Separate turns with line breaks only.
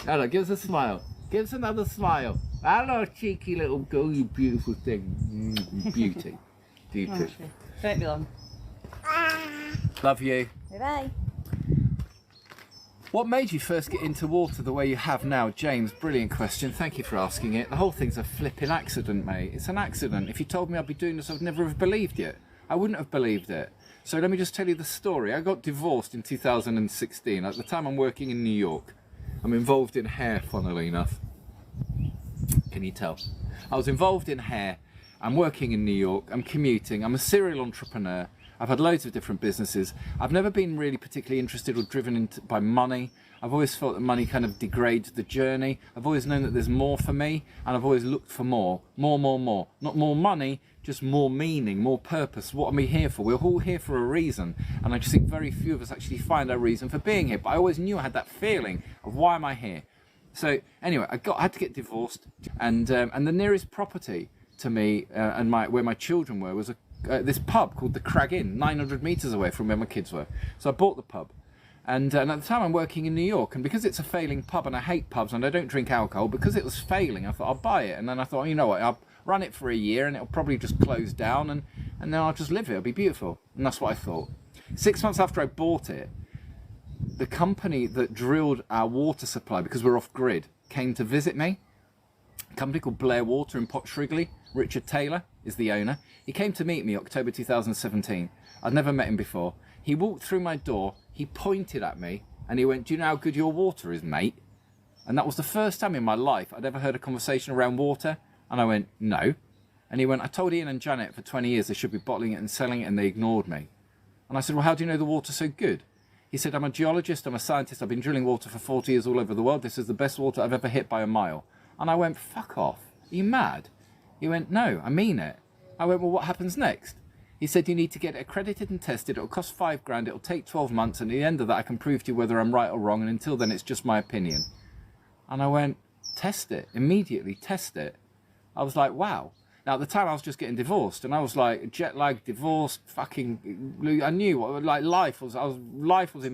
Hello, give us a smile. Give us another smile. Hello, cheeky little girl, you beautiful thing. Beauty. Beauty.
Won't be long.
Love you.
Bye.
What made you first get into water the way you have now? James, brilliant question. Thank you for asking it. The whole thing's a flipping accident, mate. It's an accident. If you told me I'd be doing this, I'd never have believed it. I wouldn't have believed it. So let me just tell you the story. I got divorced in 2016. At the time, I'm working in New York. I'm involved in hair, funnily enough. Can you tell? I was involved in hair. I'm working in New York. I'm commuting. I'm a serial entrepreneur. I've had loads of different businesses. I've never been really particularly interested or driven by money. I've always felt that money kind of degrades the journey. I've always known that there's more for me, and I've always looked for more. More. Not more money, just more meaning, more purpose. What are we here for? We're all here for a reason, and I just think very few of us actually find our reason for being here. But I always knew I had that feeling of why am I here? So anyway, I had to get divorced, and the nearest property to me and where my children were was this pub called the Crag Inn, 900 metres away from where my kids were. So I bought the pub. And at the time I'm working in New York, and because it's a failing pub, and I hate pubs and I don't drink alcohol, because it was failing, I thought I'll buy it. And then I thought, you know what, I'll run it for a year and it'll probably just close down, and then I'll just live here, it'll be beautiful. And that's what I thought. 6 months after I bought it, the company that drilled our water supply, because we're off grid, came to visit me. A company called Blair Water in Port Shrigley. Richard Taylor is the owner. He came to meet me October 2017. I'd never met him before. He walked through my door, he pointed at me, and he went, "Do you know how good your water is, mate?" And that was the first time in my life I'd ever heard a conversation around water. And I went, "No." And he went, "I told Ian and Janet for 20 years they should be bottling it and selling it, and they ignored me." And I said, "Well, how do you know the water's so good?" He said, "I'm a geologist, I'm a scientist, I've been drilling water for 40 years all over the world. This is the best water I've ever hit by a mile." And I went, "Fuck off. Are you mad?" He went, "No, I mean it." I went, "Well, what happens next?" He said, "You need to get it accredited and tested. It'll cost $5,000. It'll take 12 months. And at the end of that, I can prove to you whether I'm right or wrong. And until then, it's just my opinion." And I went, "Test it. Immediately test it." I was like, wow. Now, at the time, I was just getting divorced. And I was like, jet lag, divorced, fucking... I knew what, like, life was in